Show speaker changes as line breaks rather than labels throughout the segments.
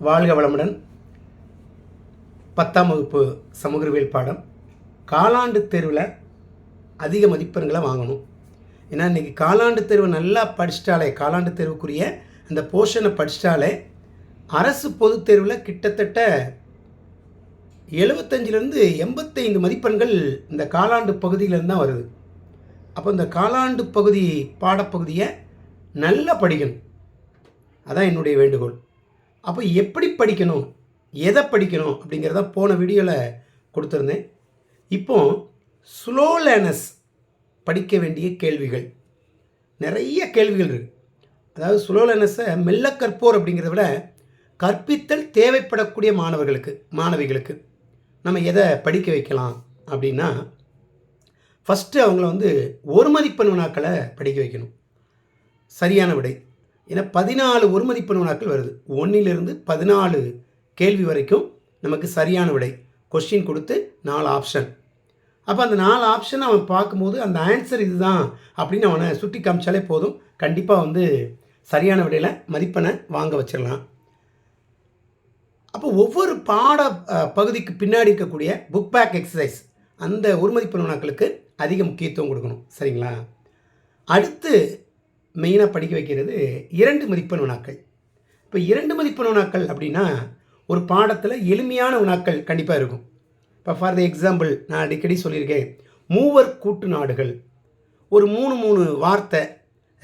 வாழ்க வளமுடன். 10ஆம் வகுப்பு சமூகவியல் பாடம். காலாண்டு தேர்வில் அதிக மதிப்பெண்களை வாங்கணும். ஏன்னா இன்றைக்கி காலாண்டு தேர்வு நல்லா படிச்சிட்டாலே, காலாண்டு தேர்வுக்குரிய அந்த போர்ஷனை படிச்சிட்டாலே அரசு பொதுத் தேர்வில் கிட்டத்தட்ட 75லேருந்து 85 மதிப்பெண்கள் இந்த காலாண்டு பகுதியிலேருந்து தான் வருது. அப்போ இந்த காலாண்டு பகுதி பாடப்பகுதியை நல்லா படிக்கணும். அதான் என்னுடைய வேண்டுகோள். அப்போ எப்படி படிக்கணும், எதை படிக்கணும் அப்படிங்கிறத போன வீடியோவில் கொடுத்துருந்தேன். இப்போ ஸ்லோ லேர்னர்ஸ் படிக்க வேண்டிய கேள்விகள், நிறைய கேள்விகள் இருக்குது. அதாவது ஸ்லோ லேர்னர்ஸை மெல்ல கற்போர் அப்படிங்கிறத விட கற்பித்தல் தேவைப்படக்கூடிய மாணவிகளுக்கு நம்ம எதை படிக்க வைக்கலாம் அப்படின்னா, ஃபஸ்ட்டு அவங்கள ஒரு மதிப்பெண் வினாக்களை படிக்க வைக்கணும். சரியான விடை. ஏன்னா 14 ஒரு மதிப்பெண் வினாக்கள் வருது. 1லிருந்து 14 கேள்வி வரைக்கும் நமக்கு சரியான விடை கொஸ்டின் கொடுத்து 4 ஆப்ஷன். அப்போ அந்த 4 ஆப்ஷன் அவன் பார்க்கும்போது அந்த ஆன்சர் இதுதான் அப்படின்னு அவனை சுட்டி காமிச்சாலே போதும். கண்டிப்பாக சரியான விடையில் மதிப்பெண்ணை வாங்க வச்சிடலாம். அப்போ ஒவ்வொரு பாட பகுதிக்கு பின்னாடி இருக்கக்கூடிய புக் பேக் எக்ஸசைஸ், அந்த ஒரு மதிப்பெண் வினாக்களுக்கு அதிக முக்கியத்துவம் கொடுக்கணும். சரிங்களா? அடுத்து மெயினாக படிக்க வைக்கிறது 2 மதிப்பெண் வினாக்கள். இப்போ 2 மதிப்பெண் வினாக்கள் அப்படின்னா ஒரு பாடத்தில் எளிமையான வினாக்கள் கண்டிப்பாக இருக்கும். இப்போ ஃபார் த எக்ஸாம்பிள் நான் அடிக்கடி சொல்லியிருக்கேன், மூவர் கூட்டு நாடுகள், ஒரு 3 வார்த்தை,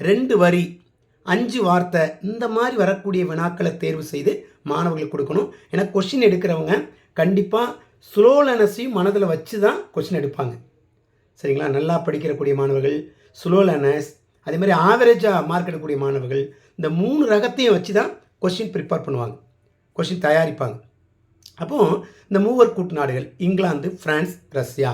2 வரி, 5 வார்த்தை, இந்த மாதிரி வரக்கூடிய வினாக்களை தேர்வு செய்து மாணவர்களுக்கு கொடுக்கணும். ஏன்னா கொஷின் எடுக்கிறவங்க கண்டிப்பாக ஸ்லோ லேர்னர்ஸையும் மனதில் வச்சு தான் கொஷின் எடுப்பாங்க. சரிங்களா? நல்லா படிக்கிறக்கூடிய மாணவர்கள், ஸ்லோ லேர்னர்ஸ், அதே மாதிரி ஆவரேஜாக மார்க் எடுக்கக்கூடிய மாணவர்கள், இந்த 3 ரகத்தையும் வச்சு தான் கொஷின் ப்ரிப்பேர் பண்ணுவாங்க, கொஷின் தயாரிப்பாங்க. அப்போது இந்த மூவர் கூட்டு நாடுகள் இங்கிலாந்து, ஃப்ரான்ஸ், ரஷ்யா,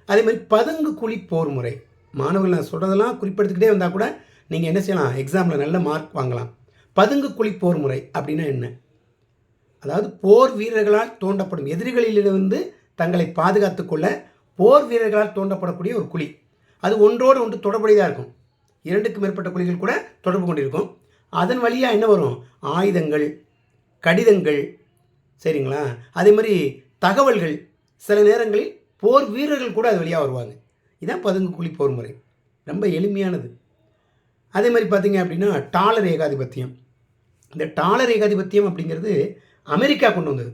அதே மாதிரி பதுங்கு குழி போர் முறை. மாணவர்கள் நான் சொல்கிறதெல்லாம் குறிப்பெடுத்துக்கிட்டே வந்தால் கூட நீங்கள் என்ன செய்யலாம், எக்ஸாமில் நல்ல மார்க் வாங்கலாம். பதுங்கு குழி போர் முறை அப்படின்னா என்ன? அதாவது போர் வீரர்களால் தோண்டப்படும், எதிரிகளிலிருந்து தங்களை பாதுகாத்து கொள்ள போர் வீரர்களால் தோண்டப்படக்கூடிய ஒரு குழி. அது ஒன்றோடு ஒன்று தொடர்புடையதாக இருக்கும். 2க்கு மேற்பட்ட குழிகள் கூட தொடர்பு கொண்டிருக்கும். அதன் வழியாக என்ன வரும்? ஆயுதங்கள், கடிதங்கள், சரிங்களா? அதே மாதிரி தகவல்கள், சில நேரங்களில் போர் வீரர்கள் கூட அது வழியாக வருவாங்க. இதுதான் பதுங்கு குழி போர் முறை. ரொம்ப எளிமையானது. அதே மாதிரி பார்த்திங்க அப்படின்னா டாலர் ஏகாதிபத்தியம். இந்த டாலர் ஏகாதிபத்தியம் அப்படிங்கிறது அமெரிக்கா கொண்டு வந்தது.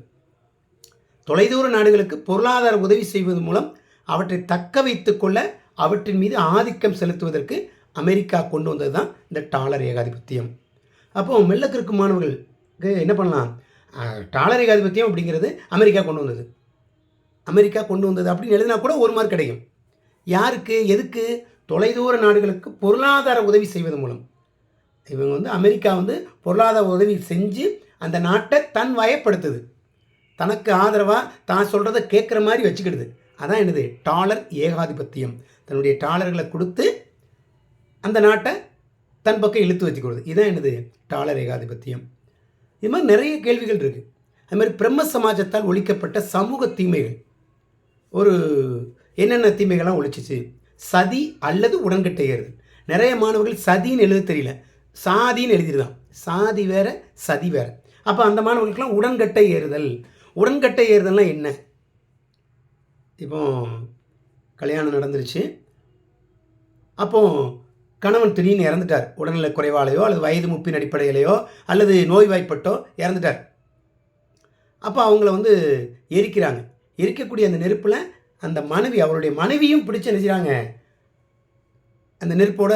தொலைதூர நாடுகளுக்கு பொருளாதார உதவி செய்வது மூலம் அவற்றை தக்க வைத்து கொள்ள, அவற்றின் மீது ஆதிக்கம் செலுத்துவதற்கு அமெரிக்கா கொண்டு வந்தது தான் இந்த டாலர் ஏகாதிபத்தியம். அப்போது மெல்லக்கிற்கு மாணவர்களுக்கு என்ன பண்ணலாம், டாலர் ஏகாதிபத்தியம் அப்படிங்கிறது அமெரிக்கா கொண்டு வந்தது அப்படின்னு எழுதினா கூட 1 மார்க் கிடைக்கும். யாருக்கு, எதுக்கு? தொலைதூர நாடுகளுக்கு பொருளாதார உதவி செய்வது மூலம். இவங்க அமெரிக்கா பொருளாதார உதவி செஞ்சு அந்த நாட்டை தன் வயப்படுத்துது, தனக்கு ஆதரவாக தான் சொல்கிறத கேட்குற மாதிரி வச்சுக்கிடுது. அதான் என்னது? டாலர் ஏகாதிபத்தியம். தன்னுடைய டாலர்களை கொடுத்து அந்த நாட்டை தன் பக்கம் இழுத்து வச்சுக்கிறது. இதுதான் என்னது? டாலர் ஏகாதிபத்தியம். இது மாதிரி நிறைய கேள்விகள் இருக்குது. அது மாதிரி பிரம்ம சமாஜத்தால் ஒழிக்கப்பட்ட சமூக தீமைகள், ஒரு என்னென்ன தீமைகள்லாம் ஒழிச்சிச்சு? சதி அல்லது உடன்கட்டை ஏறுதல். நிறைய மாணவர்கள் சதின்னு எழுத தெரியல, சாதின்னு எழுதிடுதான். சாதி வேற, சதி வேற. அப்போ அந்த மாணவர்களுக்கெல்லாம் உடன்கட்டை ஏறுதல். உடன்கட்டை ஏறுதல்னால் என்ன? இப்போ கல்யாணம் நடந்துருச்சு, அப்போது கணவன் திடீர்னு இறந்துட்டார். உடல்நல குறைவாலையோ அல்லது வயது முப்பின் அடிப்படையிலையோ அல்லது நோய்வாய்ப்பட்டோ இறந்துட்டார். அப்போ அவங்கள எரிக்கிறாங்க. எரிக்கக்கூடிய அந்த நெருப்பில் அந்த மனைவி, அவருடைய மனைவியும் பிடிச்சி என்ன செய்கிறாங்க, அந்த நெருப்போட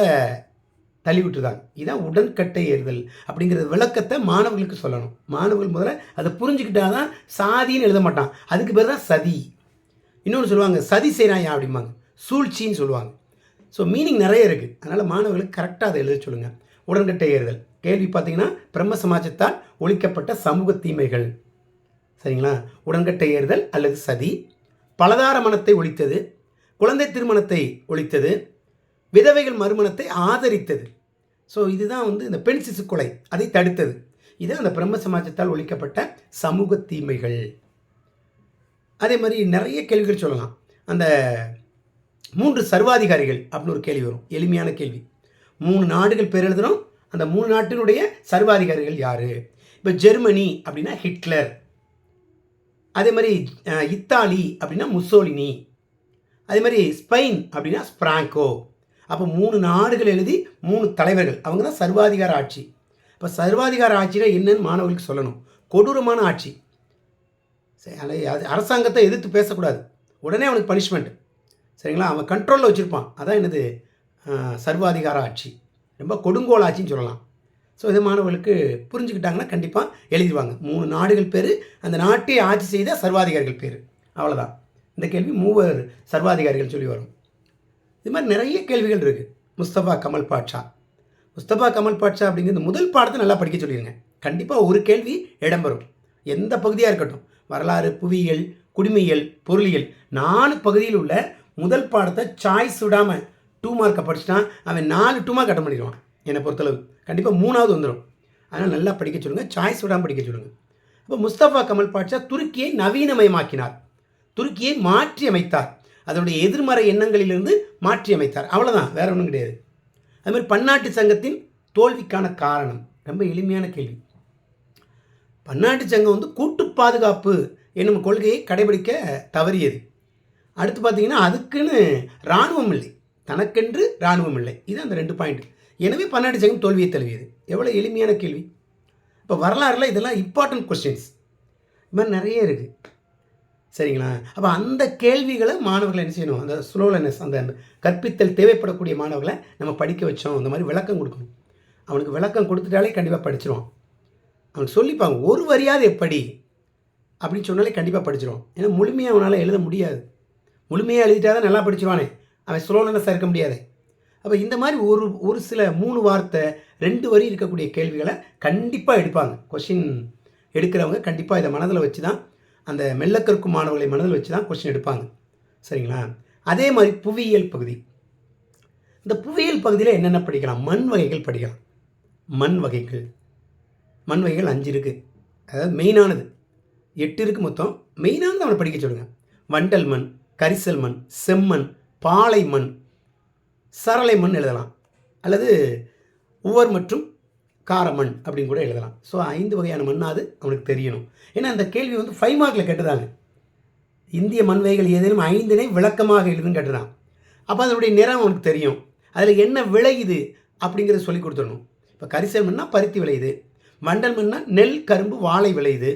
தள்ளி விட்டுருதாங்க. இதுதான் உடன்கட்டை ஏறுதல் அப்படிங்கிற விளக்கத்தை மாணவர்களுக்கு சொல்லணும். மாணவர்கள் முதல்ல அதை புரிஞ்சுக்கிட்டால் தான் சாதின்னு எழுத மாட்டான். அதுக்கு பேர் தான் சதி. இன்னொன்று சொல்லுவாங்க, சதி செய்கிறாயா அப்படிம்பாங்க, சூழ்ச்சின்னு சொல்லுவாங்க. ஸோ மீனிங் நிறைய இருக்குது. அதனால் மாணவர்களுக்கு கரெக்டாக அதை எழுத சொல்லுங்கள். உடன்கட்டை ஏறுதல் கேள்வி பார்த்திங்கன்னா பிரம்ம சமாஜத்தால் ஒழிக்கப்பட்ட சமூக தீமைகள். சரிங்களா? உடன்கட்டை ஏறுதல் அல்லது சதி. பலதார மனத்தை ஒழித்தது, குழந்தை திருமணத்தை ஒழித்தது, விதவைகள் மறுமணத்தை ஆதரித்தது. ஸோ இதுதான் இந்த பெண் சிசு கொலை, அதை தடுத்தது. இது அந்த பிரம்ம சமாஜத்தால் ஒழிக்கப்பட்ட சமூக தீமைகள். அதே மாதிரி நிறைய கேள்விகள் சொல்லலாம். அந்த 3 சர்வாதிகாரிகள் அப்படின்னு ஒரு கேள்வி வரும், எளிமையான கேள்வி. 3 நாடுகள் பேர் எழுதணும். அந்த 3 நாட்டினுடைய சர்வாதிகாரிகள் யார்? இப்போ ஜெர்மனி அப்படின்னா ஹிட்லர், அதே மாதிரி இத்தாலி அப்படின்னா முசோலினி, அதே மாதிரி ஸ்பெயின் அப்படின்னா ஸ்ப்ராங்கோ. அப்போ 3 நாடுகள் எழுதி 3 தலைவர்கள், அவங்க தான் சர்வாதிகார ஆட்சி. இப்போ சர்வாதிகார ஆட்சியில் என்னன்னு மாணவர்களுக்கு சொல்லணும். கொடூரமான ஆட்சி. சரி, அது அரசாங்கத்தை எதிர்த்து பேசக்கூடாது, உடனே அவனுக்கு பனிஷ்மெண்ட். சரிங்களா, அவன் கண்ட்ரோலில் வச்சுருப்பான். அதான் என்னது சர்வாதிகார ஆட்சி, ரொம்ப கொடுங்கோல் ஆட்சின்னு சொல்லலாம். ஸோ இது மாணவர்களுக்கு புரிஞ்சுக்கிட்டாங்கன்னா கண்டிப்பாக எழுதிடுவாங்க. 3 நாடுகள் பேர், அந்த நாட்டை ஆட்சி செய்த சர்வாதிகாரிகள் பேர், அவ்வளோதான். இந்த கேள்வி 3 சர்வாதிகாரிகள் சொல்லி வரும். இது மாதிரி நிறைய கேள்விகள் இருக்குது. முஸ்தபா கமல் பாட்ஷா. முஸ்தபா கமல் பாட்ஷா அப்படிங்கிறது முதல் பாடத்தை நல்லா படிக்க சொல்லிடுங்க. கண்டிப்பாக ஒரு கேள்வி இடம்பெறும், எந்த பகுதியாக இருக்கட்டும். வரலாறு, புவியியல், குடிமையியல், பொருளியல் 4 பகுதியில் உள்ள முதல் பாடத்தை சாய்ஸ் விடாமல் 2 மார்க்கை படிச்சுட்டான் அவன் 4 2 மார்க் அட்டன் பண்ணிடுவான். என்னை பொறுத்தளவு கண்டிப்பாக 3வது வந்துடும். அதனால் நல்லா படிக்க சொல்லுங்கள், சாய்ஸ் விடாமல் படிக்க சொல்லுங்கள். அப்போ முஸ்தபா கமல் பாட்ஷா துருக்கியை நவீனமயமாக்கினார், துருக்கியை மாற்றி அமைத்தார், அதனுடைய எதிர்மறை எண்ணங்களிலிருந்து மாற்றி அமைத்தார். அவ்வளோதான், வேற ஒன்றும் கிடையாது. அது மாதிரி பன்னாட்டு சங்கத்தின் தோல்விக்கான காரணம் ரொம்ப எளிமையான கேள்வி. பன்னாட்டு சங்கம் வந்து கூட்டு பாதுகாப்பு என்னும் கொள்கையை கடைபிடிக்க தவறியது. அடுத்து பார்த்தீங்கன்னா அதுக்குன்னு இராணுவம் இல்லை, தனக்கென்று இராணுவம் இல்லை. இது அந்த 2 பாயிண்ட். எனவே பன்னாட்டு சங்கம் தோல்வியை தழுவியது. எவ்வளோ எளிமையான கேள்வி. இப்போ வரலாறுல இதெல்லாம் இம்பார்ட்டன்ட் கொஸ்டின்ஸ், இது மாதிரி நிறைய இருக்குது. சரிங்களா, அப்போ அந்த கேள்விகளை மாணவர்களை என்ன செய்யணும், அந்த ஸ்லோலனஸ், அந்த கற்பித்தல் தேவைப்படக்கூடிய மாணவர்களை நம்ம படிக்க வச்சோம். இந்த மாதிரி விளக்கம் கொடுக்கணும். அவனுக்கு விளக்கம் கொடுத்துட்டாலே கண்டிப்பாக படிச்சிருவான். அவனுக்கு சொல்லிப்பாங்க ஒரு வரியாவது எப்படி அப்படின்னு சொன்னாலே கண்டிப்பாக படிச்சிருவான். ஏன்னா முழுமையாக அவனால் எழுத முடியாது, முழுமையாக எழுதிட்டா தான் நல்லா படிச்சிருவானே, அவன் ஸ்லோலனஸாக இருக்க முடியாது. அப்போ இந்த மாதிரி ஒரு சில 3 வார்த்தை 2 வரி இருக்கக்கூடிய கேள்விகளை கண்டிப்பாக எடுப்பாங்க. கொஷின் எடுக்கிறவங்க கண்டிப்பாக இதை மனதில் வச்சு தான், அந்த மெல்லக்கற்கும் மாணவர்களை மனதில் வச்சு தான் கொஸ்டின் எடுப்பாங்க. சரிங்களா, அதே மாதிரி புவியியல் பகுதி. இந்த புவியியல் பகுதியில் என்னென்ன படிக்கலாம், மண் வகைகள் படிக்கலாம். மண் வகைகள் 5 இருக்குது, அதாவது மெயினானது 8 இருக்குது மொத்தம். மெயினானது அவனை படிக்க சொல்லுங்கள். வண்டல் மண், கரிசல் மண், செம்மண், பாலை மண், சரளை மண் எழுதலாம், அல்லது உவர் மற்றும் காரமண் அப்படின்னு கூட எழுதலாம். ஸோ 5 வகையான மண்ணாவது அவனுக்கு தெரியணும். ஏன்னா அந்த கேள்வி வந்து 5 மார்க்கில் கேட்டுதாங்க. இந்திய மண் வகைகள் ஏதேனும் 5னை விளக்கமாக எழுதுன்னு கேட்டுதான். அப்போ அதனுடைய நிறம் அவனுக்கு தெரியும், அதில் என்ன விளையுது அப்படிங்கிறத சொல்லி கொடுத்துடணும். இப்போ கரிசல் மண்ணா பருத்தி விளையுது, வண்டல் மண்ணா நெல், கரும்பு, வாழை விளையுது.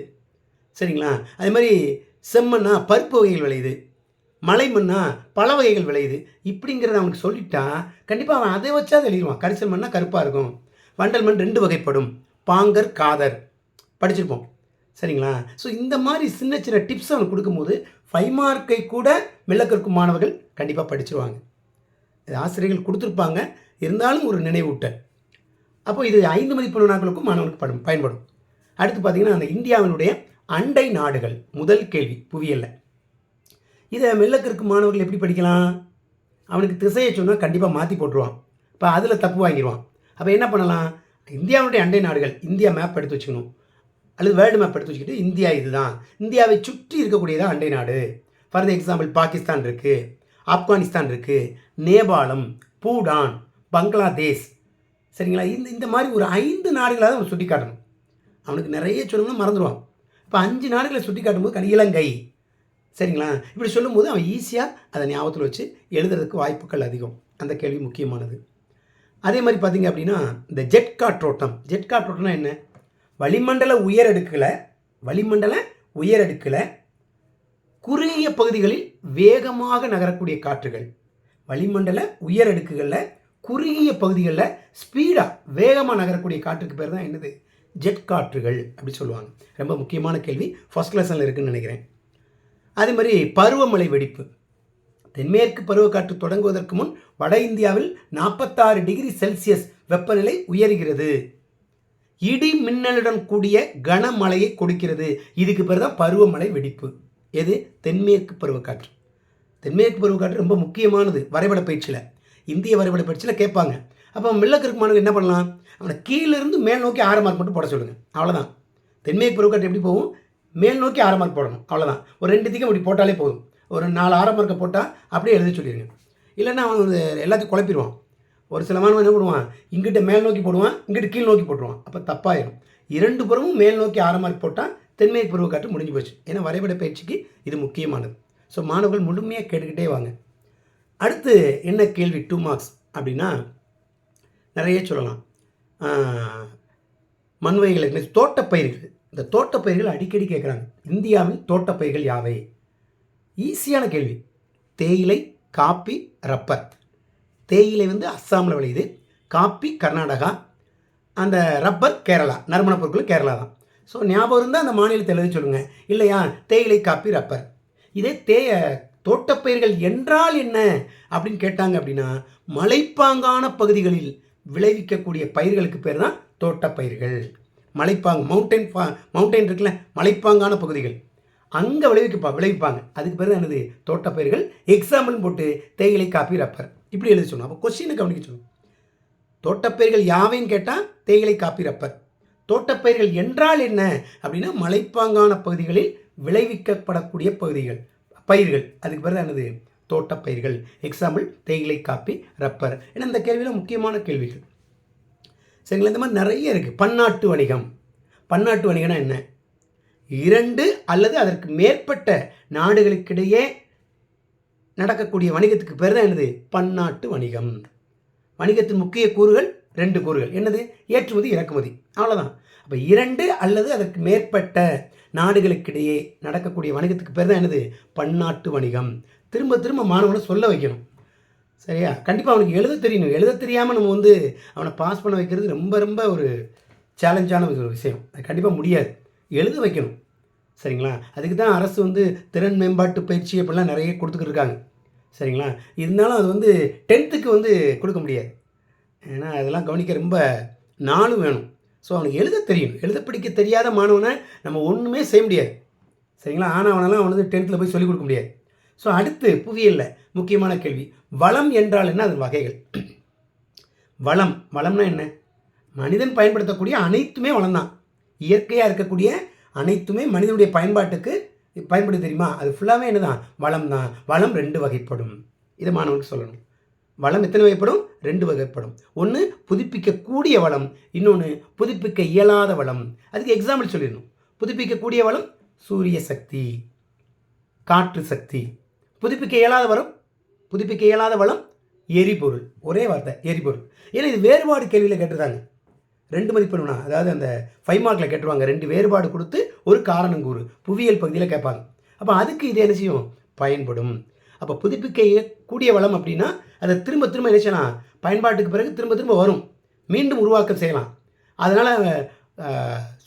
சரிங்களா, அதே மாதிரி செம்மண்ணா பருப்பு வகைகள் விளையுது, மலை மண்ணா பல வகைகள் விளையுது. இப்படிங்கிறத அவனுக்கு சொல்லிட்டா கண்டிப்பாக அவன் அதை வச்சா அதை எழுதிடுவான். கரிசல் மண்ணா கருப்பாக இருக்கும், வண்டல் மண் 2 வகைப்படும், பாங்கர், காதர் படிச்சிருப்போம். சரிங்களா, ஸோ இந்த மாதிரி சின்ன சின்ன டிப்ஸ் அவனுக்கு கொடுக்கும்போது 5 மார்க்கை கூட மெல்லக்கற்கும் மாணவர்கள் கண்டிப்பாக படிச்சிருவாங்க. இது ஆசிரியர்கள் கொடுத்துருப்பாங்க, இருந்தாலும் ஒரு நினைவூட்டல். அப்போ இது 5 மதிப்பெண் வினாக்களுக்கும் மாணவனுக்கு பயன்படும். அடுத்து பார்த்தீங்கன்னா அந்த இந்தியாவினுடைய அண்டை நாடுகள் முதல் கேள்வி புவியியல்ல. இதை மெல்லக்கற்கும் மாணவர்கள் எப்படி படிக்கலாம், அவனுக்கு திசையை சொன்னால் கண்டிப்பாக மாற்றி போட்டுருவான். இப்போ அதில் தப்பு வாங்கிடுவான். அப்போ என்ன பண்ணலாம், இந்தியாவுடைய அண்டை நாடுகள், இந்தியா மேப் எடுத்து வச்சுக்கணும், அல்லது வேர்ல்டு மேப் எடுத்து வச்சுக்கிட்டு இந்தியா இதுதான், இந்தியாவை சுற்றி இருக்கக்கூடியதான் அண்டை நாடு. ஃபார் எக்ஸாம்பிள் பாகிஸ்தான் இருக்குது, ஆப்கானிஸ்தான் இருக்குது, நேபாளம், பூடான், பங்களாதேஷ். சரிங்களா, இந்த மாதிரி ஒரு 5 நாடுகளாக அவன் சுட்டி காட்டணும். அவனுக்கு நிறைய சொல்லணும்னா மறந்துடுவான். இப்போ 5 நாடுகளை சுட்டி காட்டும்போது இலங்கை. சரிங்களா, இப்படி சொல்லும்போது அவன் ஈஸியாக அதை ஞாபகத்தில் வச்சு எழுதுறதுக்கு வாய்ப்புகள் அதிகம். அந்த கேள்வி முக்கியமானது. அதே மாதிரி பார்த்திங்க அப்படின்னா இந்த ஜெட் காற்றோட்டம்னா என்ன, வளிமண்டல உயரடுக்கில் குறுகிய பகுதிகளில் வேகமாக நகரக்கூடிய காற்றுகள். வளிமண்டல உயரடுக்குகளில் குறுகிய பகுதிகளில் ஸ்பீடாக வேகமாக நகரக்கூடிய காற்றுக்கு பேர் தான் என்னது, ஜெட் காற்றுகள் அப்படி சொல்லுவாங்க. ரொம்ப முக்கியமான கேள்வி, ஃபர்ஸ்ட் லெசனில் இருக்குதுன்னு நினைக்கிறேன். அதே மாதிரி பருவமழை வெடிப்பு. தென்மேற்கு பருவக்காற்று தொடங்குவதற்கு முன் வட இந்தியாவில் 46 டிகிரி செல்சியஸ் வெப்பநிலை உயர்கிறது. இடி மின்னலுடன் கூடிய கனமழையை கொடுக்கிறது. இதுக்கு பேர் தான் பருவமழை வெடிப்பு. எது, தென்மேற்கு பருவக்காற்று. தென்மேற்கு பருவக்காற்று ரொம்ப முக்கியமானது. வரைபட பயிற்சியில், இந்திய வரைபட பயிற்சியில் கேட்பாங்க. அப்போ மெல்லக்கற்கு மாணவர்கள் என்ன பண்ணலாம், அவனை கீழிருந்து மேல் நோக்கி 6 மார்க் மட்டும் போட சொல்லுங்கள், அவ்வளோதான். தென்மேற்கு பருவக்காற்று எப்படி போகும், மேல் நோக்கி 6 மார்க் போடணும், அவ்வளோதான். ஒரு 2 திக்கம் இப்படி போட்டாலே போதும். ஒரு 4 6 மார்க்கை போட்டால் அப்படியே எழுதி சொல்லிடுங்க. இல்லைன்னா அவன் வந்து எல்லாத்தையும் குழப்பிடுவான். ஒரு சில மாணவன் என்ன பண்ணுவான், இங்கிட்ட மேல் நோக்கி போடுவான், இங்கிட்ட கீழ் நோக்கி போட்டுருவான். அப்போ தப்பாயிடும். 2 புறமும் மேல் நோக்கி 6 மார்க் போட்டால் தென்மேற்கு பருவக்காற்று முடிஞ்சு போச்சு. ஏன்னா வரைபட பயிற்சிக்கு இது முக்கியமானது. ஸோ மாணவர்கள் முழுமையாக கேட்டுக்கிட்டே வாங்க. அடுத்து என்ன கேள்வி 2 மார்க்ஸ் அப்படின்னா நிறைய சொல்லலாம். மண்வகைகள், தோட்டப்பயிர்கள். இந்த தோட்டப்பயிர்கள் அடிக்கடி கேட்குறாங்க. இந்தியாவில் தோட்டப்பயிர்கள் யாவை? ஈஸியான கேள்வி. தேயிலை, காப்பி, ரப்பர். தேயிலை அஸ்ஸாமில் விளையுது, காப்பி கர்நாடகா, அந்த ரப்பர் கேரளா, நறுமணப் பொருட்கள் கேரளா தான். ஸோ ஞாபகம் இருந்தால் அந்த மாநிலத்தை எழுதி சொல்லுங்கள். இல்லையா, தேயிலை, காப்பி, ரப்பர். இதே தோட்டப்பயிர்கள் என்றால் என்ன அப்படின்னு கேட்டாங்க அப்படின்னா, மலைப்பாங்கான பகுதிகளில் விளைவிக்கக்கூடிய பயிர்களுக்கு பேர் தான் தோட்டப்பயிர்கள். மவுண்டைன் இருக்குல்ல, மலைப்பாங்கான பகுதிகள், அங்கே விளைவிப்பாங்க. அதுக்கு பேர் தான் என்னது? தோட்டப்பயிர்கள். எக்ஸாம்பிள் போட்டு தேயிலை, காப்பி, ரப்பர் இப்படி எழுதி சொல்லணும். அப்போ கொஸ்டினை கவனிக்க சொல்லணும். தோட்டப்பயிர்கள் யாவைன்னு கேட்டால் தேயிலை, காப்பி, ரப்பர். தோட்டப்பயிர்கள் என்றால் என்ன அப்படின்னா, மலைப்பாங்கான பகுதிகளில் விளைவிக்கப்படக்கூடிய பயிர்கள். அதுக்கு பேர் தான் என்னது? தோட்டப்பயிர்கள். எக்ஸாம்பிள் தேயிலை, காப்பி, ரப்பர். ஏன்னா இந்த கேள்வியில் முக்கியமான கேள்விகள். சரிங்களா? இந்த மாதிரி நிறைய இருக்குது. பன்னாட்டு வணிகம். பன்னாட்டு வணிகம்னா என்ன? 2 அல்லது அதற்கு மேற்பட்ட நாடுகளுக்கிடையே நடக்கக்கூடிய வணிகத்துக்கு பேர் தான் என்னது? பன்னாட்டு வணிகம். வணிகத்தின் முக்கிய கூறுகள் 2 கூறுகள். என்னது? ஏற்றுமதி, இறக்குமதி. அவ்வளோதான். அப்போ 2 அல்லது அதற்கு மேற்பட்ட நாடுகளுக்கிடையே நடக்கக்கூடிய வணிகத்துக்கு பேர் தான் என்னது? பன்னாட்டு வணிகம். திரும்ப திரும்ப மாணவனை சொல்ல வைக்கணும். சரியா? கண்டிப்பாக அவனுக்கு எழுத தெரியணும். எழுத தெரியாமல் நம்ம அவனை பாஸ் பண்ண வைக்கிறது ரொம்ப ரொம்ப ஒரு சேலஞ்சான ஒரு விஷயம். அது கண்டிப்பாக முடியாது. எழுத வைக்கணும். சரிங்களா? அதுக்கு தான் அரசு திறன் மேம்பாட்டு பயிற்சி அப்படிலாம் நிறைய கொடுத்துக்கிட்டு இருக்காங்க. சரிங்களா? இருந்தாலும் அது 10க்கு கொடுக்க முடியாது. ஏன்னா அதெல்லாம் கவனிக்க ரொம்ப நாளும் வேணும். ஸோ அவனுக்கு எழுத தெரியணும். எழுத படிக்க தெரியாத மாணவனை நம்ம ஒன்றுமே செய்ய முடியாது. சரிங்களா? ஆனால் அவனெல்லாம் 10த்தில் போய் சொல்லிக் கொடுக்க முடியாது. ஸோ அடுத்து புவியியலில் முக்கியமான கேள்வி, வளம் என்றால் என்ன? அது வகைகள். வளம்னா என்ன? மனிதன் பயன்படுத்தக்கூடிய அனைத்துமே வளம் தான். இயற்கையாக இருக்கக்கூடிய அனைத்துமே மனிதனுடைய பயன்பாட்டுக்கு பயன்படுத்த தெரியுமா? அது ஃபுல்லாகவே என்ன தான்? வளம் தான். வளம் 2 வகைப்படும். இதை மாணவனுக்கு சொல்லணும். வளம் எத்தனை வகைப்படும்? 2 வகைப்படும். ஒன்று புதுப்பிக்கக்கூடிய வளம், இன்னொன்று புதுப்பிக்க இயலாத வளம். அதுக்கு எக்ஸாம்பிள் சொல்லிடணும். புதுப்பிக்கக்கூடிய வளம் சூரிய சக்தி, காற்று சக்தி. புதுப்பிக்க இயலாத வளம் எரிபொருள். ஒரே வார்த்தை, எரிபொருள். ஏன்னா இது வேறுபாடு கேள்வியில் கேட்டிருக்காங்க. 2 மதிப்பெண்ணுனா, அதாவது அந்த 5 மார்க்கில் கேட்டுருவாங்க. 2 வேறுபாடு கொடுத்து ஒரு காரணம் கூறு புவியியல் பகுதியில் கேட்பாங்க. அப்போ அதுக்கு இது என்ன செய்யும்? பயன்படும். அப்போ புதுப்பிக்கக்கூடிய வளம் அப்படின்னா அதை திரும்ப திரும்ப என்ன செய்யலாம்? பயன்பாட்டுக்கு பிறகு திரும்ப திரும்ப வரும், மீண்டும் உருவாக்கம் செய்யலாம். அதனால்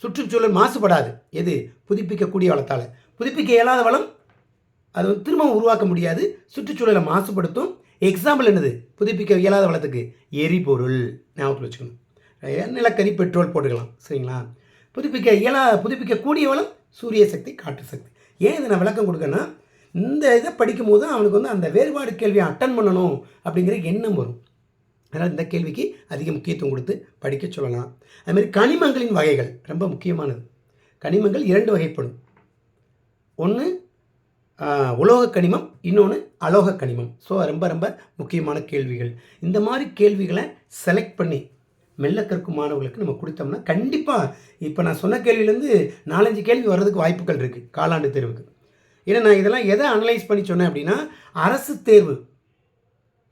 சுற்றுச்சூழல் மாசுபடாது. எது? புதுப்பிக்கக்கூடிய வளத்தால். புதுப்பிக்க இயலாத வளம் அது திரும்ப உருவாக்க முடியாது, சுற்றுச்சூழலை மாசுபடுத்தும். எக்ஸாம்பிள் என்னது? புதுப்பிக்க இயலாத வளத்துக்கு எரிபொருள். ஞாபகத்தில் வச்சுக்கணும். நிலக்கரி, பெட்ரோல் போட்டுக்கலாம். சரிங்களா? புதுப்பிக்கக்கூடிய வளம் சூரிய சக்தி, காற்று சக்தி. ஏன் இதை நான் விளக்கம் கொடுக்கேன்னா, இந்த இதை படிக்கும்போது அவனுக்கு அந்த வேறுபாடு கேள்வியை அட்டன் பண்ணணும் அப்படிங்கிற எண்ணம் வரும். அதனால் இந்த கேள்விக்கு அதிக முக்கியத்துவம் கொடுத்து படிக்க சொல்லலாம். அதுமாதிரி கனிமங்களின் வகைகள் ரொம்ப முக்கியமானது. கனிமங்கள் 2 வகைப்படும். ஒன்று உலோக கனிமம், இன்னொன்று அலோக கனிமம். ஸோ ரொம்ப ரொம்ப முக்கியமான கேள்விகள். இந்த மாதிரி கேள்விகளை செலக்ட் பண்ணி மெல்ல கற்கும் மாணவர்களுக்கு நம்ம கொடுத்தோம்னா கண்டிப்பாக இப்போ நான் சொன்ன கேள்வியிலேருந்து 4-5 கேள்வி வர்றதுக்கு வாய்ப்புகள் இருக்குது காலாண்டு தேர்வுக்கு. ஏன்னா நான் இதெல்லாம் எதை அனலைஸ் பண்ணி சொன்னேன் அப்படின்னா, அரசு தேர்வு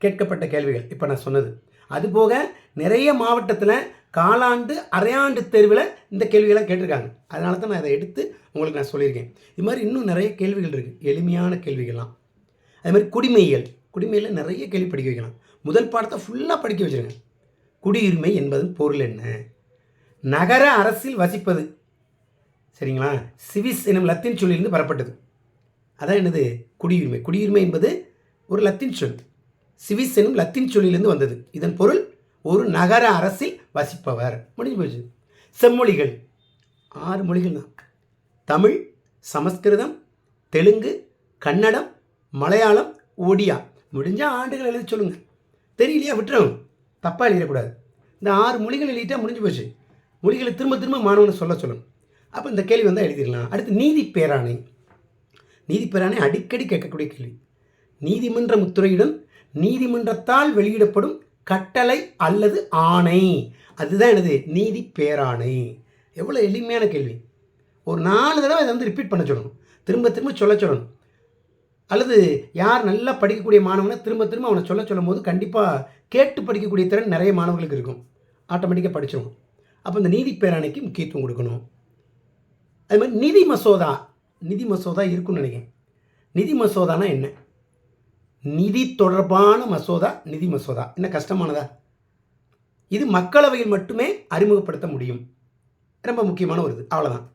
கேட்கப்பட்ட கேள்விகள் இப்போ நான் சொன்னது. அதுபோக நிறைய மாவட்டத்தில் காலாண்டு, அரையாண்டு தேர்வில் இந்த கேள்விகள்லாம் கேட்டிருக்காங்க. அதனால தான் நான் அதை எடுத்து உங்களுக்கு நான் சொல்லியிருக்கேன். இது மாதிரி இன்னும் நிறைய கேள்விகள் இருக்குது, எளிமையான கேள்விகள்லாம். அது மாதிரி குடிமையில் நிறைய கேள்வி படிக்க வைக்கலாம். முதல் பாடத்தை ஃபுல்லாக படிக்க வச்சுருங்க. குடியுரிமை என்பதன் பொருள் என்ன? நகர அரசில் வசிப்பது. சரிங்களா? சிவிஸ் எனும் லத்தீன் சொல்லிலிருந்து பெறப்பட்டது. அதான் என்னது? குடியுரிமை. குடியுரிமை என்பது ஒரு லத்தீன் சொல். சிவிஸ் எனும் லத்தீன் சொல்லிலிருந்து வந்தது. இதன் பொருள் ஒரு நகர அரசில் வசிப்பவர். முடிஞ்சு போச்சு. செம்மொழிகள் 6 மொழிகள் தான். தமிழ், சமஸ்கிருதம், தெலுங்கு, கன்னடம், மலையாளம், ஒடியா. முடிஞ்சால் ஆண்டுகள் எழுதி சொல்லுங்கள். தெரியலையா விட்டுறோம், தப்பாக எழுதிடக்கூடாது. இந்த 6 மொழிகள் எழுதிட்டா முடிஞ்சு போச்சு. மொழிகளை திரும்ப திரும்ப மாணவனை சொல்ல சொல்லணும். அப்போ இந்த கேள்வி வந்தால் எழுதிடலாம். அடுத்து நீதி பேராணை. நீதி பேராணை அடிக்கடி கேட்கக்கூடிய கேள்வி. நீதிமன்ற முத்திரையுடன் நீதிமன்றத்தால் வெளியிடப்படும் கட்டளை அல்லது ஆணை, அதுதான் எனது நீதி பேராணை. எவ்வளோ எளிமையான கேள்வி. ஒரு 4 தடவை இதை வந்து ரிப்பீட் பண்ண சொல்லணும், திரும்ப திரும்ப சொல்ல சொல்லணும். அல்லது யார் நல்லா படிக்கக்கூடிய மாணவனை திரும்ப திரும்ப அவனை சொல்லும் போது கண்டிப்பாக கேட்டு படிக்கக்கூடிய திறன் நிறைய மாணவர்களுக்கு இருக்கும், ஆட்டோமேட்டிக்காக படிச்சிடும். அப்போ இந்த நீதி பேராணைக்கு முக்கியத்துவம் கொடுக்கணும். அது மாதிரி நிதி மசோதா இருக்குன்னு நினைக்கிறேன். நிதி மசோதானா என்ன? நிதி தொடர்பான மசோதா நிதி மசோதா என்ன கஷ்டமானதா? இது மக்களவையில் மட்டுமே அறிமுகப்படுத்த முடியும். ரொம்ப முக்கியமான ஒரு இது, அவ்வளோதான்.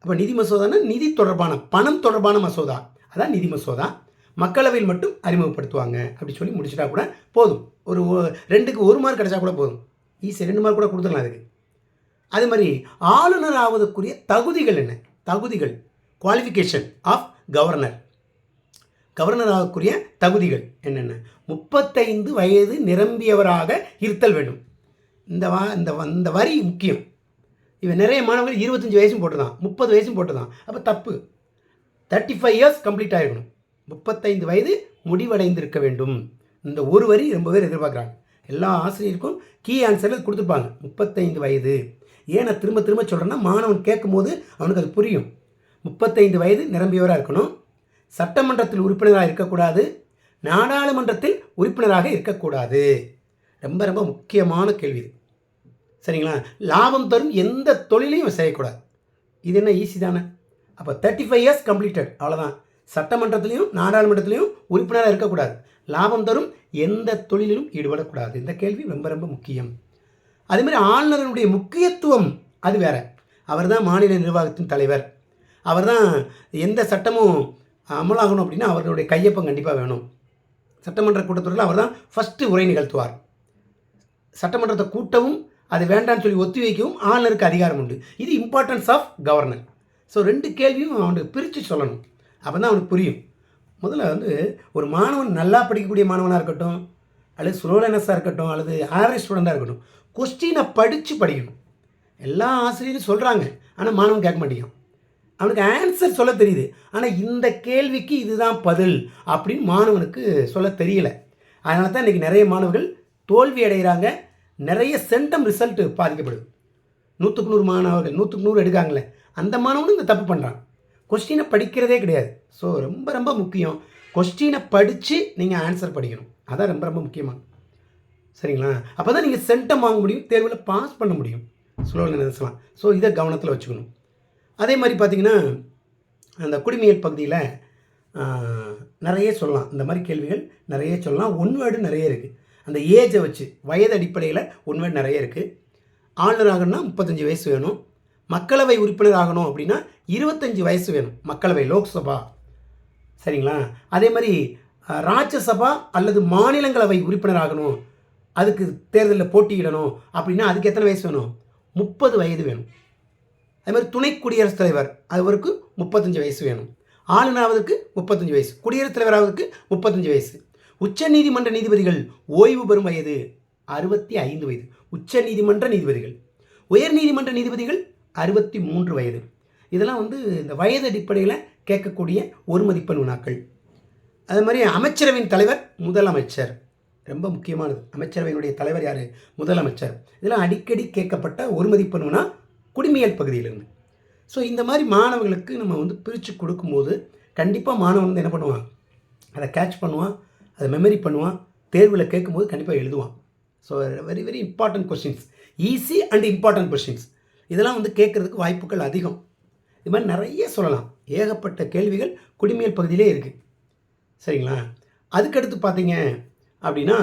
அப்போ நிதி மசோதானா நிதி தொடர்பான பணம் தொடர்பான மசோதா, அதான் நிதி மசோதா. மக்களவையில் மட்டும் அறிமுகப்படுத்துவாங்க அப்படி சொல்லி முடிச்சிட்டா கூட போதும். ஒரு 2க்கு 1 மார்க் கிடைச்சா கூட போதும், ஈஸி 2 மார்க் கூட கொடுத்துடலாம் அதுக்கு. அது மாதிரி ஆளுநர் ஆவதற்குரிய தகுதிகள் என்ன? தகுதிகள், குவாலிஃபிகேஷன் ஆஃப் கவர்னர். கவர்னர் ஆகக்கூடிய தகுதிகள் என்னென்ன? 35 வயது நிரம்பியவராக இருத்தல் வேண்டும். இந்த வரி முக்கியம். இவன் நிறைய மாணவர்கள் 25 வயசும் போட்டுதான், 30 வயசும் போட்டுதான். அப்போ தப்பு. 35 இயர்ஸ் கம்ப்ளீட் ஆகிருக்கணும். 35 வயது முடிவடைந்திருக்க வேண்டும். இந்த ஒரு வரி ரொம்ப பேர் எதிர்பார்க்குறாங்க. எல்லா ஆசிரியருக்கும் கீ ஆன்சரில் கொடுத்துருப்பாங்க 35 வயது. ஏன் நான் திரும்ப திரும்ப சொல்கிறேன்னா, மாணவன் கேட்கும் போது அவனுக்கு அது புரியும். 35 வயது நிரம்பியவராக இருக்கணும், சட்டமன்றத்தில் உறுப்பினராக இருக்கக்கூடாது, நாடாளுமன்றத்தில் உறுப்பினராக இருக்கக்கூடாது. ரொம்ப ரொம்ப முக்கியமான கேள்வி இது, சரிங்களா? லாபம் தரும் எந்த தொழிலையும் செய்யக்கூடாது. இது என்ன ஈஸி தானே? அப்போ 35 இயர்ஸ் கம்ப்ளீட்டட், அவ்வளோதான். சட்டமன்றத்திலையும் நாடாளுமன்றத்திலையும் உறுப்பினராக இருக்கக்கூடாது, லாபம் தரும் எந்த தொழிலிலும் ஈடுபடக்கூடாது. இந்த கேள்வி ரொம்ப ரொம்ப முக்கியம். அதேமாதிரி ஆளுநருடைய முக்கியத்துவம் அது வேற. அவர் தான் மாநில நிர்வாகத்தின் தலைவர். அவர் தான் எந்த சட்டமும் அமலாகணும் அப்படின்னா அவர்களுடைய கையொப்பம் கண்டிப்பாக வேணும். சட்டமன்ற கூட்டத்தொடரில் அவர் தான் ஃபஸ்ட்டு உரை நிகழ்த்துவார். சட்டமன்றத்தை கூட்டவும் அது வேண்டான்னு சொல்லி ஒத்தி வைக்கவும் ஆளுநருக்கு அதிகாரம் உண்டு. இது இம்பார்ட்டன்ஸ் ஆஃப் கவர்னர். ஸோ 2 கேள்வியும் அவனுக்கு பிரித்து சொல்லணும், அப்போ தான் அவனுக்கு புரியும். முதல்ல வந்து ஒரு மாணவன் நல்லா படிக்கக்கூடிய மாணவனாக இருக்கட்டும், அல்லது ஸ்லோலனஸாக இருக்கட்டும், அல்லது ஆவரேஜ் ஸ்டூடெண்ட்டாக இருக்கட்டும், கொஸ்டினை படிக்கணும். எல்லா ஆசிரியரும் சொல்கிறாங்க, ஆனால் மாணவன் கேட்க மாட்டேங்கான். அவனுக்கு ஆன்சர் சொல்ல தெரியுது, ஆனால் இந்த கேள்விக்கு இதுதான் பதில் அப்படின்னு மாணவனுக்கு சொல்ல தெரியல. அதனால தான் இன்றைக்கி நிறைய மாணவர்கள் தோல்வி அடைகிறாங்க. நிறைய சென்டம் ரிசல்ட்டு பாதிக்கப்படுது. 100க்கு 100 மாணவர்கள் 100க்கு 100 எடுக்காங்களே, அந்த மாணவனும் இந்த தப்பு பண்ணுறான். கொஸ்டினை படிக்கிறதே கிடையாது. ஸோ ரொம்ப ரொம்ப முக்கியம், கொஸ்டினை படித்து நீங்கள் ஆன்சர் படிக்கணும். அதான் ரொம்ப ரொம்ப முக்கியமாக, சரிங்களா? அப்போ தான் நீங்கள் சென்டம் வாங்க முடியும், தேர்வில் பாஸ் பண்ண முடியும், ஸ்லோலனஸ்லாம். ஸோ இதை கவனத்தில் வச்சுக்கணும். அதே மாதிரி பார்த்திங்கன்னா, அந்த குடிமையல் பகுதியில் நிறைய சொல்லலாம், இந்த மாதிரி கேள்விகள் நிறைய சொல்லலாம். ஒன் வேர்டு நிறைய இருக்குது. அந்த ஏஜை வச்சு வயது அடிப்படையில் ஒன் வேர்டு நிறைய இருக்குது. ஆளுநர் ஆகணும்னா 35 வயசு வேணும். மக்களவை உறுப்பினர் ஆகணும் அப்படின்னா 25 வயசு வேணும், மக்களவை லோக்சபா, சரிங்களா? அதே மாதிரி ராஜ்யசபா அல்லது மாநிலங்களவை உறுப்பினர் ஆகணும், அதுக்கு தேர்தலில் போட்டியிடணும் அப்படின்னா அதுக்கு எத்தனை வயசு வேணும்? 30 வயது வேணும். அதே மாதிரி துணை குடியரசுத் தலைவர் அவருக்கு 35 வயசு வேணும். ஆளுநராவதற்கு 35 வயசு, குடியரசுத் தலைவராவதற்கு 35 வயசு. உச்ச நீதிமன்ற நீதிபதிகள் ஓய்வு பெறும் வயது 65 வயது, உச்ச நீதிமன்ற நீதிபதிகள். உயர் நீதிமன்ற நீதிபதிகள் 63 வயது. இதெல்லாம் வந்து இந்த வயது அடிப்படையில் கேட்கக்கூடிய ஒரு மதிப்பெண் வினாக்கள். அது மாதிரி அமைச்சரவையின் தலைவர் முதலமைச்சர், ரொம்ப முக்கியமானது. அமைச்சரவையினுடைய தலைவர் யார்? முதலமைச்சர். இதெல்லாம் அடிக்கடி கேட்கப்பட்ட ஒரு மதிப்பெண் வினா குடிமையல் பகுதியிலிருந்து. ஸோ இந்த மாதிரி மாணவர்களுக்கு நம்ம வந்து பிரித்து கொடுக்கும்போது கண்டிப்பாக மாணவன் வந்து என்ன பண்ணுவான், அதை கேட்ச் பண்ணுவான், அதை மெமரி பண்ணுவான், தேர்வில் கேட்கும்போது கண்டிப்பாக எழுதுவான். So very very important questions, easy and important questions. இதெல்லாம் வந்து கேட்குறதுக்கு வாய்ப்புகள் அதிகம். இது மாதிரி நிறைய சொல்லலாம், ஏகப்பட்ட கேள்விகள் குடிமையல் பகுதியிலே இருக்குது, சரிங்களா? அதுக்கடுத்து பார்த்தீங்க அப்படின்னா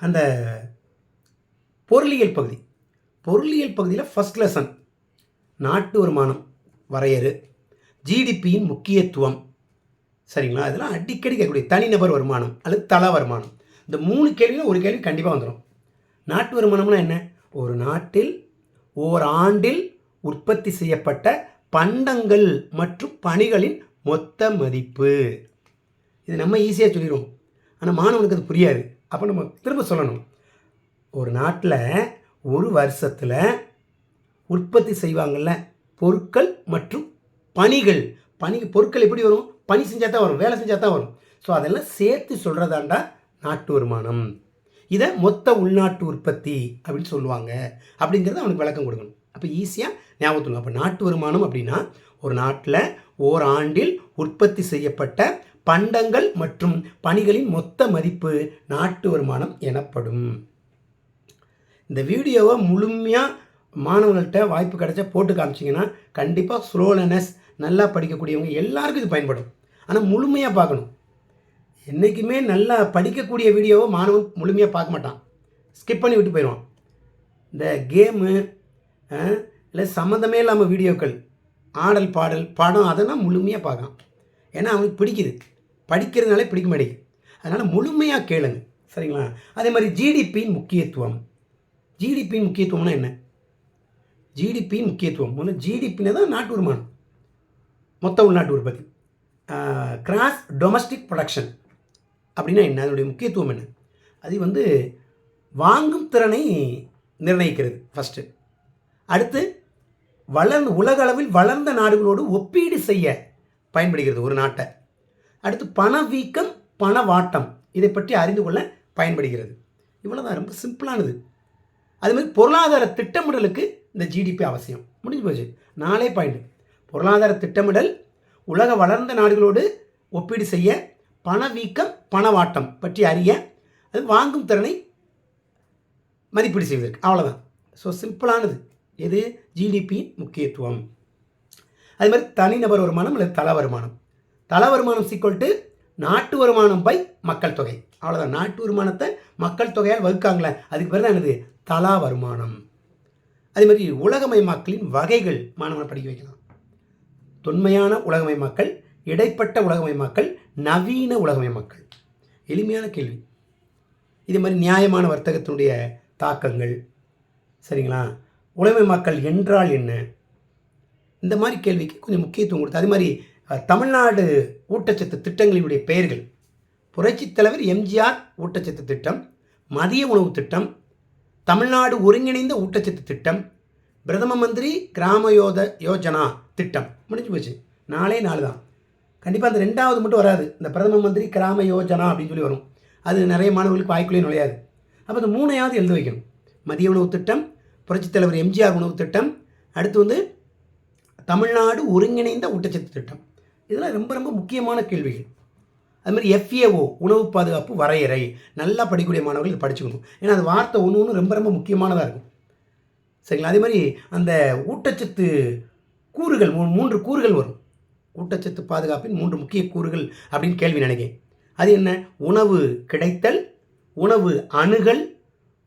அந்த பொருளியல் பகுதி. பொருளியல் பகுதியில் ஃபஸ்ட் லெசன் நாட்டு வருமானம் வரையறு, ஜிடிபியின் முக்கியத்துவம், சரிங்களா? இதெல்லாம் அடிக்கடி கேட்கக்கூடிய தனிநபர் வருமானம் அல்லது தள வருமானம். இந்த 3 கேள்வியில் ஒரு கேள்வி கண்டிப்பாக வந்துடும். நாட்டு வருமானம்னா என்ன? ஒரு நாட்டில் ஓராண்டில் உற்பத்தி செய்யப்பட்ட பண்டங்கள் மற்றும் பணிகளின் மொத்த மதிப்பு. இது நம்ம ஈஸியாக சொல்லிடுவோம், ஆனால் மாணவனுக்கு அது புரியாது. அப்போ நம்ம திரும்ப சொல்லணும். ஒரு நாட்டில் ஒரு வருஷத்தில் உற்பத்தி செய்வாங்கள்ல பொருட்கள் மற்றும் பணிகள். பொருட்கள் எப்படி வரும்? பணி செஞ்சால் தான் வரும், வேலை செஞ்சால் தான் வரும். ஸோ அதெல்லாம் சேர்த்து சொல்கிறதாண்டா நாட்டு வருமானம். இதை மொத்த உள்நாட்டு உற்பத்தி அப்படின்னு சொல்லுவாங்க. அப்படிங்கிறத அவனுக்கு விளக்கம் கொடுக்கணும். அப்போ ஈஸியாக ஞாபகத்துங்க. அப்போ நாட்டு வருமானம் அப்படின்னா ஒரு நாட்டில் ஓராண்டில் உற்பத்தி செய்யப்பட்ட பண்டங்கள் மற்றும் பணிகளின் மொத்த மதிப்பு நாட்டு வருமானம் எனப்படும். இந்த வீடியோவை முழுமையாக மாணவர்கள்ட்ட வாய்ப்பு கிடைச்சா போட்டு காமிச்சிங்கன்னா கண்டிப்பாக ஸ்லோ லேர்னர்ஸ், நல்லா படிக்கக்கூடியவங்க எல்லாருக்கும் இது பயன்படும். ஆனால் முழுமையாக பார்க்கணும். என்றைக்குமே நல்லா படிக்கக்கூடிய வீடியோவை மாணவன் முழுமையாக பார்க்க மாட்டான், ஸ்கிப் பண்ணி விட்டு போயிடுவான். இந்த கேமு இல்லை சம்மந்தமே இல்லாமல் வீடியோக்கள், ஆடல் பாடல் படம் அதெல்லாம் முழுமையாக பார்க்கலாம். ஏன்னா அவனுக்கு பிடிக்குது, படிக்கிறதுனாலே பிடிக்க மாட்டேங்குது. அதனால் முழுமையாக கேளுங்க, சரிங்களா? அதே மாதிரி ஜிடிபியின் முக்கியத்துவம். ஜிடிபியின் முக்கியத்துவம்னா என்ன? ஜிடிபியின் முக்கியத்துவம் முதல்ல ஜிடிபின்னு தான் நாட்டு வருமானம், மொத்த உள்நாட்டு உற்பத்தி. கிராஸ் டொமஸ்டிக் ப்ரொடக்ஷன் அப்படின்னா என்ன? அதனுடைய முக்கியத்துவம் என்ன? அது வாங்கும் திறனை நிர்ணயிக்கிறது ஃபஸ்ட்டு. அடுத்து உலக அளவில் வளர்ந்த நாடுகளோடு ஒப்பீடு செய்ய பயன்படுகிறது ஒரு நாட்டை. அடுத்து பணவீக்கம், பணவாட்டம், இதை பற்றி அறிந்து கொள்ள பயன்படுகிறது. இவ்வளோதான், ரொம்ப சிம்பிளானது. அதுமாதிரி பொருளாதார திட்டமிடலுக்கு இந்த ஜிடிபி அவசியம். முடிஞ்சு போச்சு, 4 பாயிண்ட். பொருளாதார திட்டமிடல், உலக வளர்ந்த நாடுகளோடு ஒப்பீடு செய்ய, பணவீக்கம், பணவாட்டம் பற்றி அறிய, அது வாங்கும் திறனை மதிப்பீடு செய்வதற்கு. அவ்வளோதான். ஸோ சிம்பிளானது. எது? ஜிடிபி முக்கியத்துவம். அது மாதிரி தனிநபர் வருமானம் அல்லது தல வருமானம். தல வருமானம் = நாட்டு வருமானம் பை மக்கள் தொகை. அவ்வளோதான். நாட்டு வருமானத்தை மக்கள் தொகையால் வகுக்காங்களே, அதுக்கு பேர் தான் என்னது? தலா வருமானம். அதே மாதிரி உலகமயமாக்கலின் வகைகள் மாணவனை படிக்க வைக்கலாம். தொன்மையான உலகமயமாக்கல், இடைப்பட்ட உலகமயமாக்கல், நவீன உலகமயமாக்கல். எளிமையான கேள்வி. இதே மாதிரி நியாயமான வர்த்தகத்தினுடைய தாக்கங்கள், சரிங்களா? உலகமயமாக்கல் என்றால் என்ன? இந்த மாதிரி கேள்விக்கு கொஞ்சம் முக்கியத்துவம் கொடுத்து, அதே மாதிரி தமிழ்நாடு ஊட்டச்சத்து திட்டங்களினுடைய பெயர்கள். புரட்சித் தலைவர் எம்ஜிஆர் ஊட்டச்சத்து திட்டம், மதிய உணவு திட்டம், தமிழ்நாடு ஒருங்கிணைந்த ஊட்டச்சத்து திட்டம், பிரதம மந்திரி கிராம யோஜனா திட்டம். முடிஞ்சு போச்சு. 4 தான். கண்டிப்பாக அந்த 2வது மட்டும் வராது. இந்த பிரதம மந்திரி கிராம யோஜனா அப்படின்னு சொல்லி வரும். அது நிறைய மாணவர்களுக்கு வாய்க்குள்ளே நுழையாது. அப்போ அந்த 3ஆவது எழுத வைக்கணும். மதிய உணவு திட்டம், புரட்சித் தலைவர் எம்ஜிஆர் உணவு திட்டம், அடுத்து தமிழ்நாடு ஒருங்கிணைந்த ஊட்டச்சத்து திட்டம். இதெல்லாம் ரொம்ப ரொம்ப முக்கியமான கேள்விகள். அதுமாதிரி FAO உணவு பாதுகாப்பு வரையறை. நல்லா படிக்கக்கூடிய மாணவர்கள் இதை படிச்சுக்கணும். ஏன்னா அது வார்த்தை ஒன்று ரொம்ப ரொம்ப முக்கியமானதாக இருக்கும், சரிங்களா? அதே மாதிரி அந்த ஊட்டச்சத்து கூறுகள் 3 கூறுகள் வரும். ஊட்டச்சத்து பாதுகாப்பின் 3 முக்கிய கூறுகள் அப்படின்னு கேள்வி நினைக்கிறேன். அது என்ன? உணவு கிடைத்தல், உணவு அணுகல்,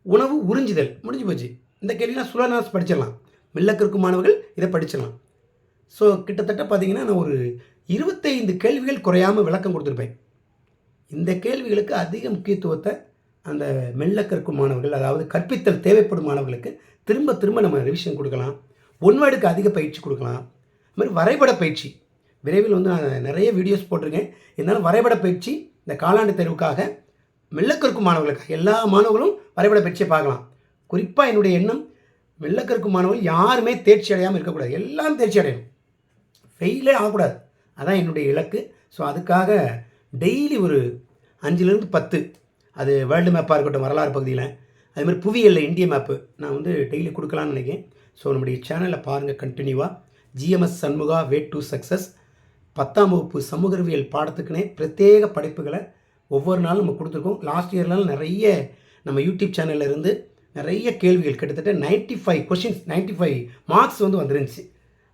உணவு உறிஞ்சுதல். முடிஞ்சு போச்சு. இந்த கேள்விலாம் சுலனாஸ் படிச்சிடலாம். மெல்லக்க இருக்கும் மாணவர்கள் இதை படிச்சிடலாம். ஸோ கிட்டத்தட்ட பார்த்தீங்கன்னா நான் ஒரு 25 கேள்விகள் குறையாமல் விளக்கம் கொடுத்துருப்பேன். இந்த கேள்விகளுக்கு அதிக முக்கியத்துவத்தை அந்த மெல்லக்க இருக்கும் மாணவர்கள், அதாவது கற்பித்தல் தேவைப்படும் மாணவர்களுக்கு திரும்ப திரும்ப நம்ம ரிவிஷன் கொடுக்கலாம். ஒன்வேர்டுக்கு அதிக பயிற்சி கொடுக்கலாம். அது மாதிரி வரைபட பயிற்சி விரைவில் நான் நிறைய வீடியோஸ் போட்டிருக்கேன். இருந்தாலும் வரைபட பயிற்சி இந்த காலாண்டு தேர்வுக்காக மெல்லக்க இருக்கும் மாணவர்களுக்காக எல்லா மாணவர்களும் வரைபட பயிற்சியை பார்க்கலாம். குறிப்பாக என்னுடைய எண்ணம், மெல்லக்க இருக்கும் மாணவர்கள் யாருமே தேர்ச்சி அடையாமல் இருக்கக்கூடாது. எல்லாம் தேர்ச்சி அடையணும், ஃபெயிலே ஆகக்கூடாது. அதான் என்னுடைய இலக்கு. ஸோ அதுக்காக டெய்லி ஒரு 5லேருந்து 10, அது வேர்ல்டு மேப்பாக இருக்கட்டும், வரலாறு பகுதியில், அதுமாதிரி புவியியலில் இந்திய மேப்பு நான் டெய்லி கொடுக்கலான்னு நினைக்கிறேன். ஸோ நம்முடைய சேனலில் பாருங்கள் கண்டினியூவாக. GMS Shanmuga way to success 10ஆம் வகுப்பு சமூக அறிவியல் பாடத்துக்குனே பிரத்யேக படைப்புகளை ஒவ்வொரு நாளும் நம்ம கொடுத்துருக்கோம். லாஸ்ட் இயர்லாம் நிறைய நம்ம யூடியூப் சேனலில் இருந்து நிறைய கேள்விகள், கிட்டத்தட்ட 95 கொஷின்ஸ், 95 மார்க்ஸ் வந்துருந்துச்சு.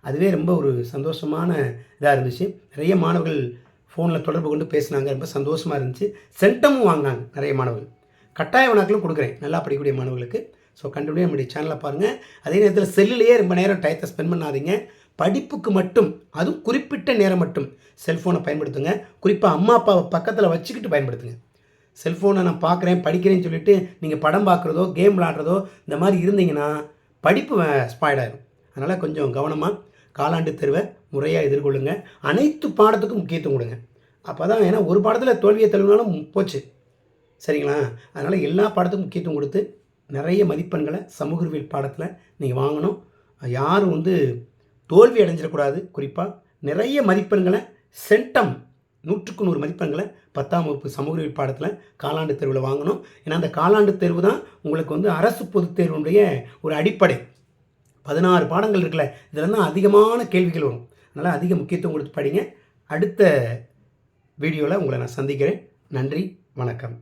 அதுவே ரொம்ப ஒரு சந்தோஷமான இதாக இருந்துச்சு. நிறைய மாணவர்கள் ஃபோனில் தொடர்பு கொண்டு பேசினாங்க, ரொம்ப சந்தோஷமாக இருந்துச்சு. சென்டமும் வாங்கினாங்க நிறைய மாணவர்கள். கட்டாய வினாக்களும் கொடுக்குறேன் நல்லா படிக்கக்கூடிய மாணவர்களுக்கு. ஸோ கண்டிப்பாக நம்முடைய சேனலை பாருங்கள். அதே நேரத்தில் செல்லுலேயே ரொம்ப நேரம் டயத்தை ஸ்பெண்ட் பண்ணாதீங்க. படிப்புக்கு மட்டும், அதுவும் குறிப்பிட்ட நேரம் மட்டும் செல்ஃபோனை பயன்படுத்துங்க. குறிப்பாக அம்மா அப்பாவை பக்கத்தில் வச்சுக்கிட்டு பயன்படுத்துங்க. செல்ஃபோனை நான் பார்க்குறேன் படிக்கிறேன்னு சொல்லிவிட்டு நீங்கள் படம் பார்க்குறதோ கேம் விளாடுறதோ இந்த மாதிரி இருந்தீங்கன்னா படிப்பு ஸ்பாய்ட் ஆகிடும். அதனால் கொஞ்சம் கவனமாக காலாண்டு தேர்வை முறையாக எதிர்கொள்ளுங்க. அனைத்து பாடத்துக்கும் முக்கியத்துவம் கொடுங்க. அப்போ தான், ஏன்னா ஒரு பாடத்தில் தோல்வியை தழுவினாலும் போச்சு, சரிங்களா? அதனால் எல்லா பாடத்துக்கும் முக்கியத்துவம் கொடுத்து நிறைய மதிப்பெண்களை சமூக அறிவியல் பாடத்தில் நீங்கள் வாங்கணும். யாரும் தோல்வி அடைஞ்சிடக்கூடாது. குறிப்பாக நிறைய மதிப்பெண்களை, சென்டம் 100க்கு 100 மதிப்பெண்களை 10ஆம் வகுப்பு சமூக அறிவியல் பாடத்தில் காலாண்டு தேர்வில் வாங்கணும். ஏன்னா அந்த காலாண்டு தேர்வு தான் உங்களுக்கு அரசு பொதுத் தேர்வுடைய ஒரு அடிப்படை. 16 பாடங்கள் இருக்குல்ல, இதில் தான் அதிகமான கேள்விகள் வரும். அதனால் அதிக முக்கியத்துவம் கொடுத்து படிங்க. அடுத்த வீடியோவில் உங்களை நான் சந்திக்கிறேன். நன்றி, வணக்கம்.